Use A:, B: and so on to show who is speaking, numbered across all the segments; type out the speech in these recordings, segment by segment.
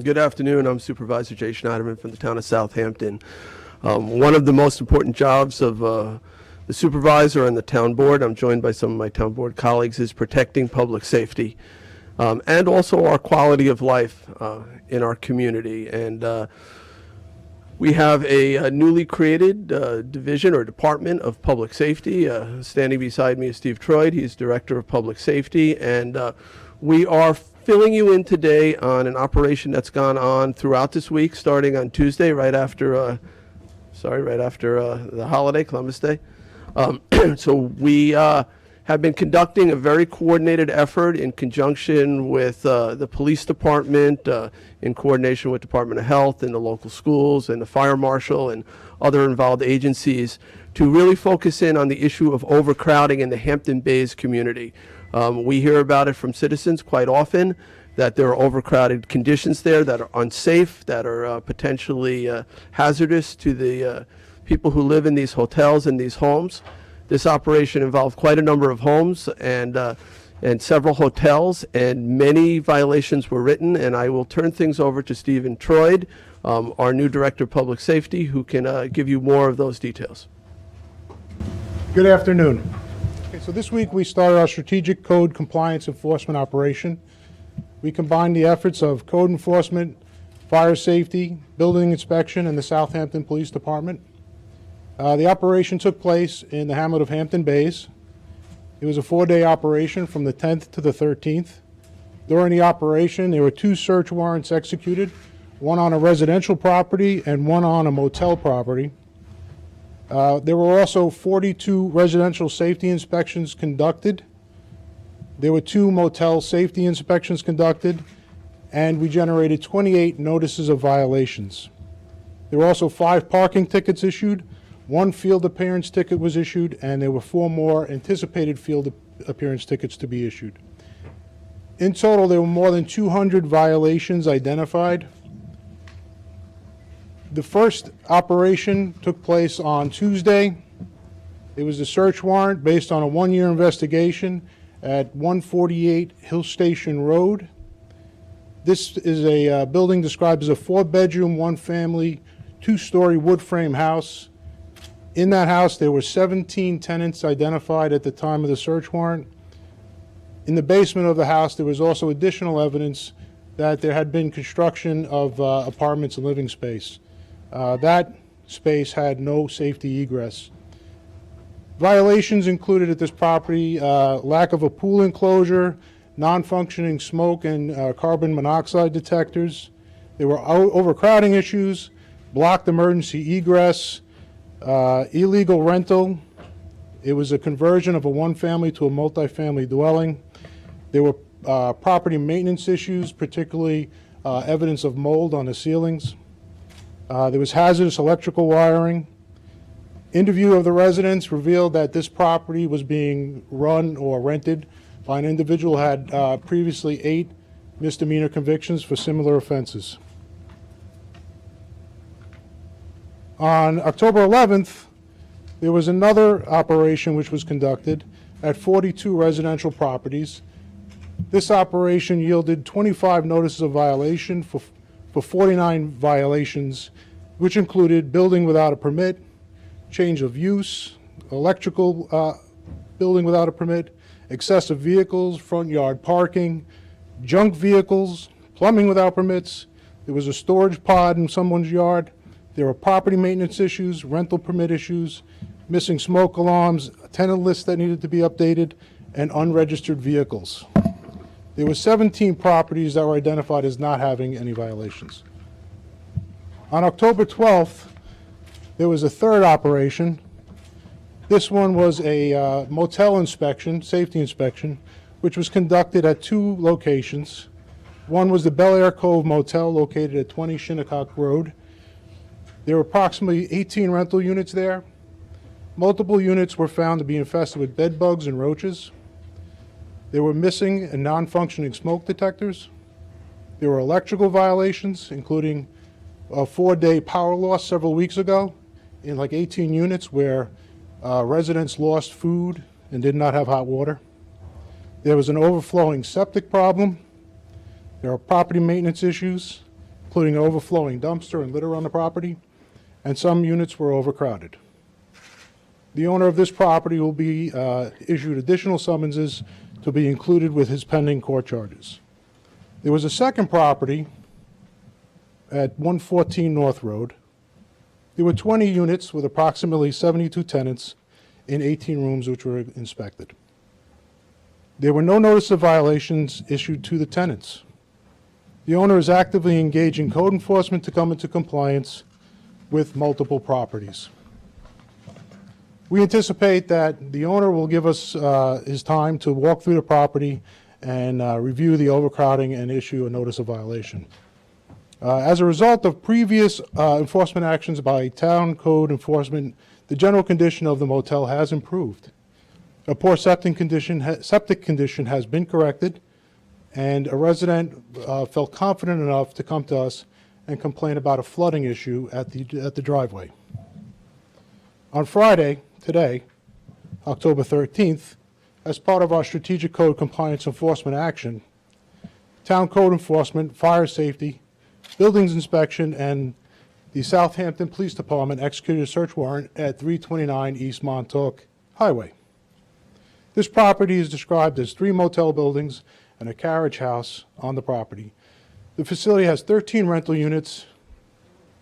A: Good afternoon. I'm Supervisor Jay Schneiderman from the town of Southampton. One of the most important jobs of the supervisor and the town board, I'm joined by some of my town board colleagues, is protecting public safety and also our quality of life in our community. And we have a newly created division or department of public safety. Standing beside me is Steve Troyd. He's Director of Public Safety. And we are filling you in today on an operation that's gone on throughout this week, starting on Tuesday, right after the holiday, Columbus Day. So we have been conducting a very coordinated effort in conjunction with the police department, in coordination with Department of Health and the local schools and the fire marshal and other involved agencies to really focus in on the issue of overcrowding in the Hampton Bays community. We hear about it from citizens quite often, that there are overcrowded conditions there that are unsafe, that are potentially hazardous to the people who live in these hotels and these homes. This operation involved quite a number of homes and several hotels, and many violations were written. And I will turn things over to Stephen Troyd, our new Director of Public Safety, who can give you more of those details.
B: Good afternoon. Okay, so this week we started our strategic code compliance enforcement operation. We combined the efforts of code enforcement, fire safety, building inspection, and the Southampton Police Department. The operation took place in the hamlet of Hampton Bays. It was a 4-day operation from the 10th to the 13th. During the operation, there were 2 search warrants executed, one on a residential property and one on a motel property. There were also 42 residential safety inspections conducted. There were 2 motel safety inspections conducted, and we generated 28 notices of violations. There were also 5 parking tickets issued, 1 field appearance ticket was issued, and there were 4 more anticipated field appearance tickets to be issued. In total, there were more than 200 violations identified. The first operation took place on Tuesday. It was a search warrant based on a 1-year investigation at 148 Hill Station Road. This is a building described as a 4-bedroom, 1-family, 2-story wood frame house. In that house, there were 17 tenants identified at the time of the search warrant. In the basement of the house, there was also additional evidence that there had been construction of apartments and living space. That space had no safety egress. Violations included at this property lack of a pool enclosure, non-functioning smoke and carbon monoxide detectors. There were overcrowding issues, blocked emergency egress, illegal rental. It was a conversion of a 1-family to a multifamily dwelling. There were property maintenance issues, particularly evidence of mold on the ceilings. There was hazardous electrical wiring. Interview of the residents revealed that this property was being run or rented by an individual who had previously 8 misdemeanor convictions for similar offenses. On October 11th, there was another operation which was conducted at 42 residential properties. This operation yielded 25 notices of violation for 49 violations, which included building without a permit, change of use, electrical building without a permit, excessive vehicles, front yard parking, junk vehicles, plumbing without permits. There was a storage pod in someone's yard. There were property maintenance issues, rental permit issues, missing smoke alarms, a tenant list that needed to be updated, and unregistered vehicles. There were 17 properties that were identified as not having any violations. On October 12th, there was a 3rd operation. This one was a motel inspection, safety inspection, which was conducted at 2 locations. One was the Bel Air Cove Motel located at 20 Shinnecock Road. There were approximately 18 rental units there. Multiple units were found to be infested with bed bugs and roaches. There were missing and non-functioning smoke detectors. There were electrical violations, including a 4-day power loss several weeks ago in like 18 units where residents lost food and did not have hot water. There was an overflowing septic problem. There are property maintenance issues, including an overflowing dumpster and litter on the property, and some units were overcrowded. The owner of this property will be issued additional summonses to be included with his pending court charges. There was a second property at 114 North Road. There were 20 units with approximately 72 tenants in 18 rooms which were inspected. There were no notice of violations issued to the tenants. The owner is actively engaging code enforcement to come into compliance with multiple properties. We anticipate that the owner will give us his time to walk through the property and review the overcrowding and issue a notice of violation. As a result of previous enforcement actions by town code enforcement, the general condition of the motel has improved. A poor septic condition has been corrected, and a resident felt confident enough to come to us and complain about a flooding issue at the driveway. On Friday, today, October 13th, as part of our strategic code compliance enforcement action, town code enforcement, fire safety, buildings inspection, and the Southampton Police Department executed a search warrant at 329 East Montauk Highway. This property is described as 3 motel buildings and a carriage house on the property. The facility has 13 rental units.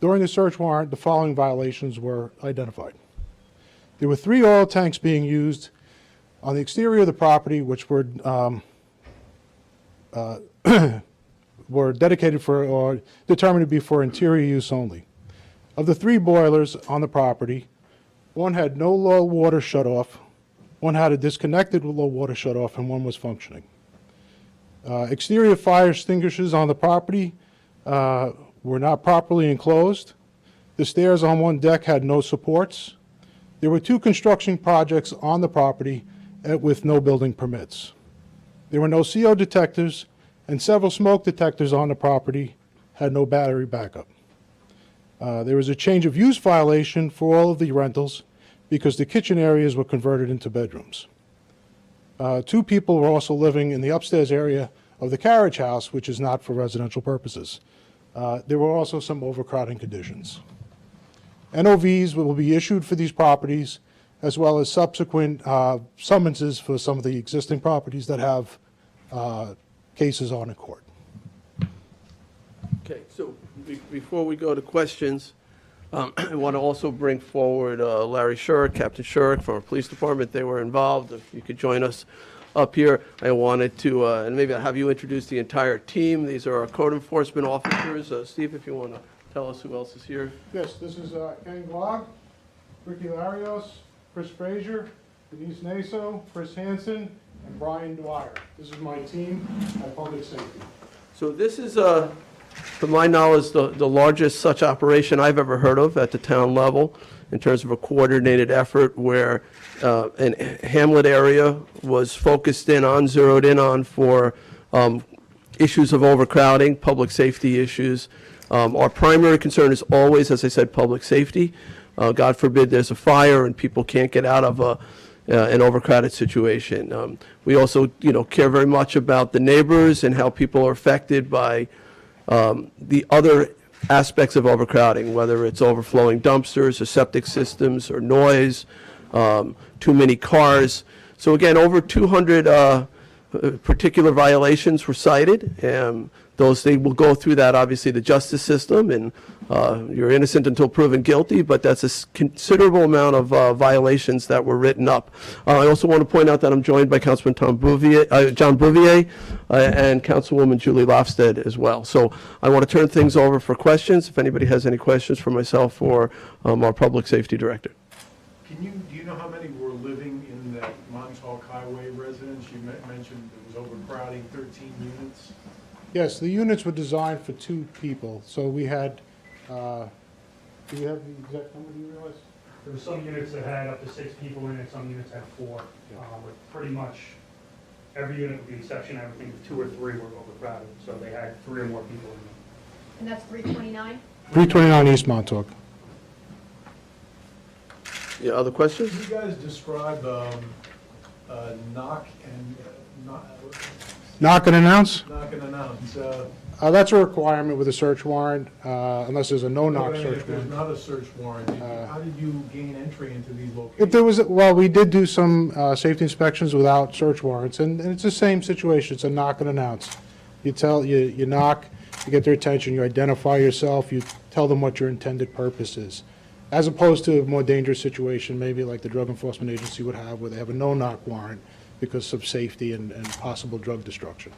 B: During the search warrant, the following violations were identified. There were 3 oil tanks being used on the exterior of the property, which were were dedicated for or determined to be for interior use only. Of the 3 boilers on the property, one had no low water shutoff, one had a disconnected low water shutoff, and one was functioning. Exterior fire extinguishers on the property were not properly enclosed. The stairs on one deck had no supports. There were 2 construction projects on the property with no building permits. There were no CO detectors, and several smoke detectors on the property had no battery backup. There was a change of use violation for all of the rentals because the kitchen areas were converted into bedrooms. 2 people were also living in the upstairs area of the carriage house, which is not for residential purposes. There were also some overcrowding conditions. NOVs will be issued for these properties, as well as subsequent summonses for some of the existing properties that have cases on in court.
A: Okay, so before we go to questions, I want to also bring forward Larry Shurk, Captain Shurk from our police department. They were involved. If you could join us up here. I wanted to, and maybe I'll have you introduce the entire team. These are our code enforcement officers. Steve, if you want to tell us who else is here.
B: Yes, this is Ken Glog, Ricky Larios, Chris Frazier, Denise Naso, Chris Hansen, and Brian Dwyer. This is my team at Public Safety.
A: So this is, to my knowledge, the largest such operation I've ever heard of at the town level in terms of a coordinated effort where an hamlet area was focused in on, zeroed in on for issues of overcrowding, public safety issues. Our primary concern is always, as I said, public safety. God forbid there's a fire and people can't get out of an overcrowded situation. We also, care very much about the neighbors and how people are affected by the other aspects of overcrowding, whether it's overflowing dumpsters or septic systems or noise, too many cars. So again, over 200 particular violations were cited. They will go through that, obviously, the justice system, and you're innocent until proven guilty, but that's a considerable amount of violations that were written up. I also want to point out that I'm joined by Councilman John Bouvier and Councilwoman Julie Lofsted as well. So I want to turn things over for questions, if anybody has any questions for myself or our Public Safety Director.
C: Do you know how many were living in that Montauk Highway residence? You mentioned it was overcrowding, 13 units.
B: Yes, the units were designed for 2 people, so we had, do you have the exact number, do you realize?
D: There were some units that had up to 6 people in it, some units had 4. With pretty much every unit with the exception, I think 2 or 3 were overcrowded, so they had 3 or more people in them.
E: And that's 329?
B: 329 East Montauk.
A: Yeah, other questions?
C: Can you guys describe knock and
B: Knock and announce?
C: knock and announce?
B: That's a requirement with a search warrant, unless there's a
C: No,
B: no-knock
C: but I mean,
B: search
C: if there's
B: warrant.
C: not a search warrant, how did you gain entry into these
B: If
C: locations?
B: there was, well, we did do some safety inspections without search warrants, and it's the same situation. It's a knock and announce. You knock, you get their attention, you identify yourself, you tell them what your intended purpose is. As opposed to a more dangerous situation, maybe like the Drug Enforcement Agency would have, where they have a no-knock warrant because of safety and possible drug destruction.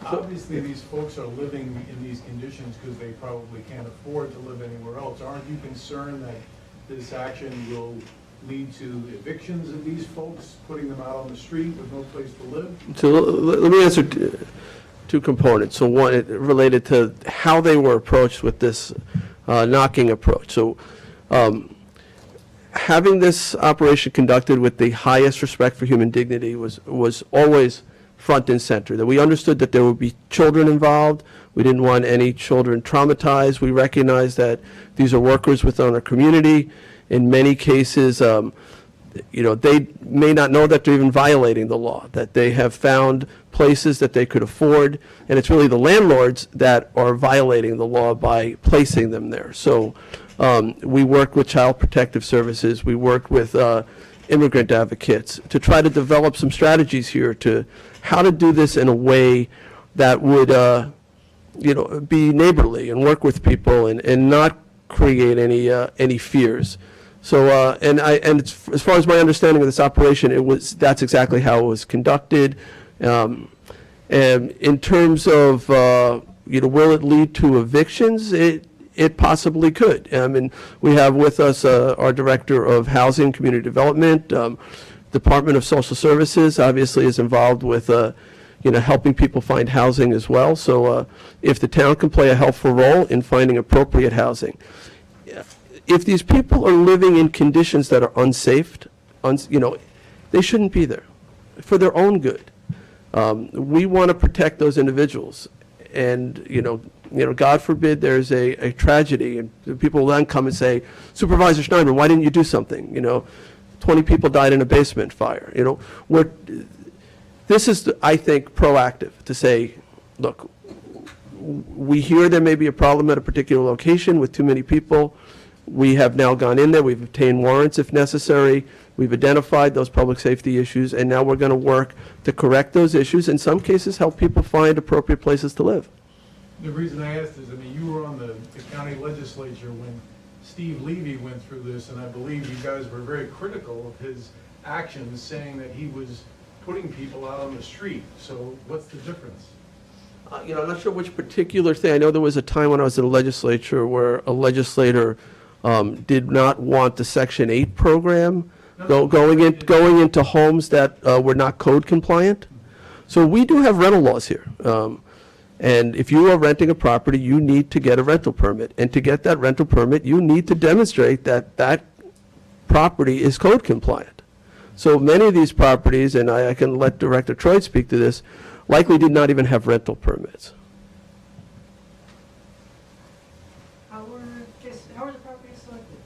C: Obviously, these folks are living in these conditions because they probably can't afford to live anywhere else. Aren't you concerned that this action will lead to evictions of these folks, putting them out on the street with no place to live?
A: So let me answer two components. So one, it related to how they were approached with this knocking approach. So having this operation conducted with the highest respect for human dignity was always front and center, that we understood that there would be children involved. We didn't want any children traumatized. We recognized that these are workers within our community. In many cases, they may not know that they're even violating the law, that they have found places that they could afford, and it's really the landlords that are violating the law by placing them there. So we worked with Child Protective Services, we worked with immigrant advocates to try to develop some strategies here to how to do this in a way that would, be neighborly and work with people and not create any fears. So, as far as my understanding of this operation, that's exactly how it was conducted. And in terms of, will it lead to evictions? It possibly could. I mean, we have with us our Director of Housing and Community Development. Department of Social Services obviously is involved with, helping people find housing as well. So if the town can play a helpful role in finding appropriate housing. If these people are living in conditions that are unsafe, they shouldn't be there for their own good. We want to protect those individuals. And, God forbid there's a tragedy and people then come and say, Supervisor Schneider, why didn't you do something? 20 people died in a basement fire. This is, I think, proactive to say, look, we hear there may be a problem at a particular location with too many people. We have now gone in there, we've obtained warrants if necessary, we've identified those public safety issues, and now we're going to work to correct those issues, in some cases help people find appropriate places to live.
C: The reason I asked is, you were on the county legislature when Steve Levy went through this, and I believe you guys were very critical of his actions, saying that he was putting people out on the street. So what's the difference?
A: I'm not sure which particular thing. I know there was a time when I was in the legislature where a legislator did not want the Section 8 program going into homes that were not code compliant. So we do have rental laws here. And if you are renting a property, you need to get a rental permit. And to get that rental permit, you need to demonstrate that that property is code compliant. So many of these properties, and I can let Director Troy speak to this, likely did not even have rental permits.
F: How were the properties selected?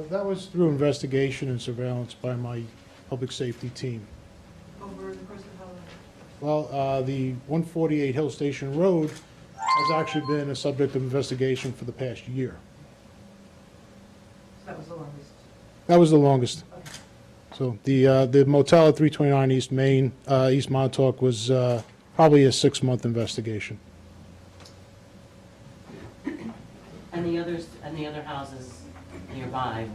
B: That was through investigation and surveillance by my public safety team.
F: Over the course of how long?
B: Well, the 148 Hill Station Road has actually been a subject of investigation for the past year.
F: So that was the longest.
B: That was the longest.
F: Okay.
B: So the motel at 329 East Main, East Montauk was probably a 6-month investigation.
G: And the other houses nearby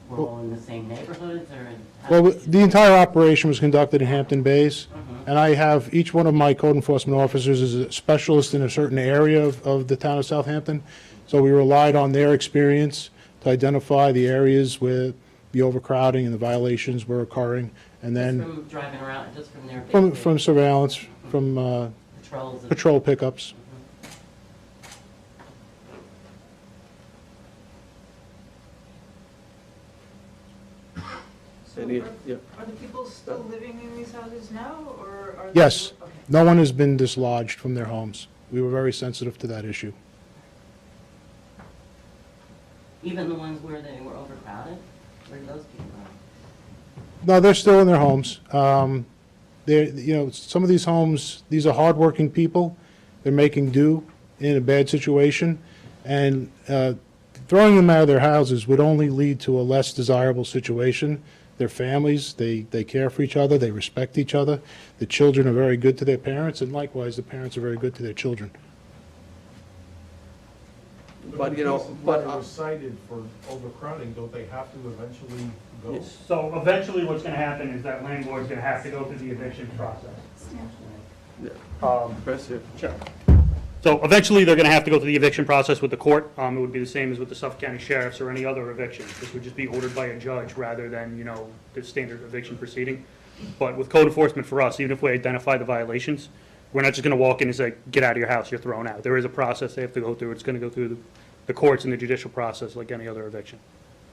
G: were all in the same neighborhoods or?
B: Well, the entire operation was conducted in Hampton Bays, and I have each one of my code enforcement officers is a specialist in a certain area of the town of Southampton. So we relied on their experience to identify the areas where the overcrowding and the violations were occurring, and
G: Just
B: then
G: from driving around, just from their.
B: from surveillance, from
G: Patrols.
B: patrol pickups.
F: So
A: Any-
F: are
A: yeah.
F: are the people still living in these houses now, or are they?
B: Yes.
F: Okay.
B: No one has been dislodged from their homes. We were very sensitive to that issue.
G: Even the ones where they were overcrowded? Where did those people go?
B: No, they're still in their homes. some of these homes, these are hardworking people. They're making do in a bad situation, and throwing them out of their houses would only lead to a less desirable situation. Their families, they care for each other, they respect each other. The children are very good to their parents, and likewise, the parents are very good to their children.
A: But, you know,
C: cases
A: but,
C: where they were cited for overcrowding, don't they have to eventually go?
D: So eventually what's gonna happen is that landlord's gonna have to go through the eviction process.
A: Chris, here.
D: Sure. So eventually, they're gonna have to go through the eviction process with the court. It would be the same as with the Suffolk County Sheriffs or any other eviction. This would just be ordered by a judge rather than, the standard eviction proceeding. But with code enforcement for us, even if we identify the violations, we're not just gonna walk in and say, get out of your house, you're thrown out. There is a process they have to go through. It's gonna go through the courts and the judicial process like any other eviction.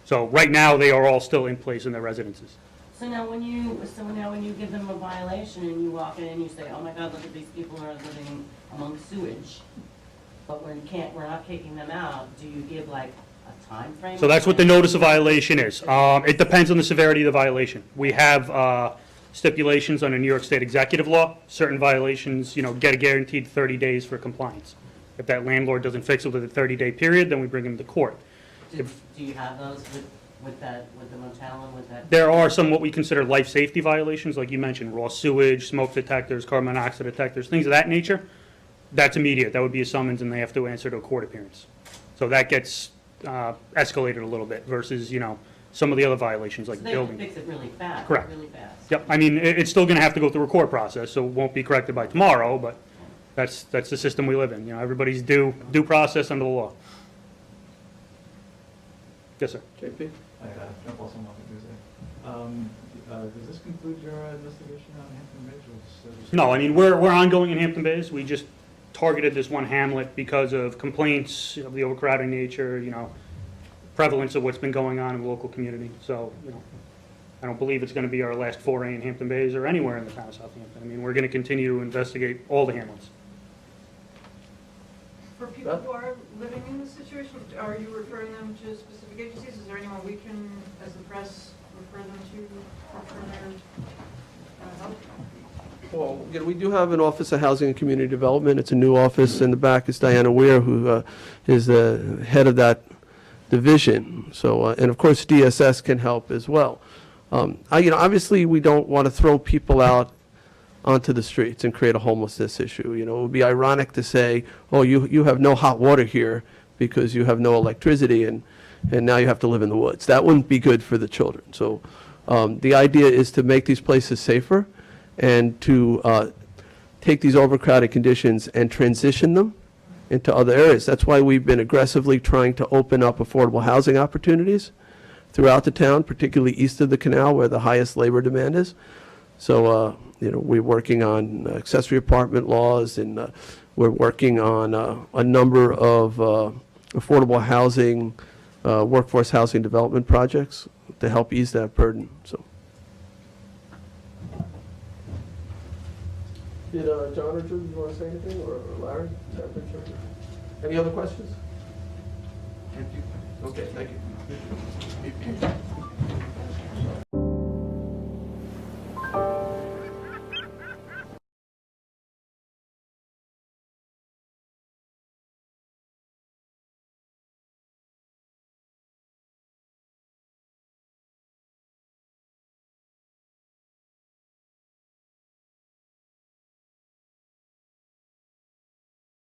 D: So right now, they are all still in place in their residences.
G: So now when you give them a violation and you walk in and you say, oh my God, look at these people are living among sewage, but we're not kicking them out, do you give like a time frame?
D: So that's what the notice of violation is. It depends on the severity of the violation. We have stipulations under New York State executive law. Certain violations, get a guaranteed 30 days for compliance. If that landlord doesn't fix it within a 30-day period, then we bring him to court.
G: Do you have those with the motel and with that?
D: There are some what we consider life safety violations, like you mentioned, raw sewage, smoke detectors, carbon monoxide detectors, things of that nature. That's immediate. That would be a summons, and they have to answer to a court appearance. So that gets escalated a little bit versus, some of the other violations like
G: So they have to
D: building.
G: fix it really fast.
D: Correct.
G: Really fast.
D: Yep, I mean, it's still going to have to go through a court process, so it won't be corrected by tomorrow, but that's the system we live in. Everybody's due process under the law. Yes, sir.
A: JP?
H: Hi, Jeff Wilson, Welcome Tuesday. Does this conclude your investigation on Hampton Bays? Or just-
D: No, I mean, we're ongoing in Hampton Bays. We just targeted this one hamlet because of complaints of the overcrowding nature, prevalence of what's been going on in the local community. So, I don't believe it's going to be our last foray in Hampton Bays or anywhere in the town of Southampton. I mean, we're going to continue to investigate all the hamlets.
F: For people who are living in this situation, are you referring them to specific agencies? Is there anyone we can, as the press, refer them to for further help?
A: Well, we do have an Office of Housing and Community Development. It's a new office. In the back is Diana Weir, who is the head of that division. So, and of course, DSS can help as well. Obviously, we don't want to throw people out onto the streets and create a homelessness issue. It would be ironic to say, oh, you have no hot water here because you have no electricity and now you have to live in the woods. That wouldn't be good for the children. So the idea is to make these places safer and to take these overcrowded conditions and transition them into other areas. That's why we've been aggressively trying to open up affordable housing opportunities throughout the town, particularly east of the canal where the highest labor demand is. So, we're working on accessory apartment laws, and we're working on a number of affordable housing, workforce housing development projects to help ease that burden. So, did John or Drew, you want to say anything, or Larry? Any other questions? Okay, thank you.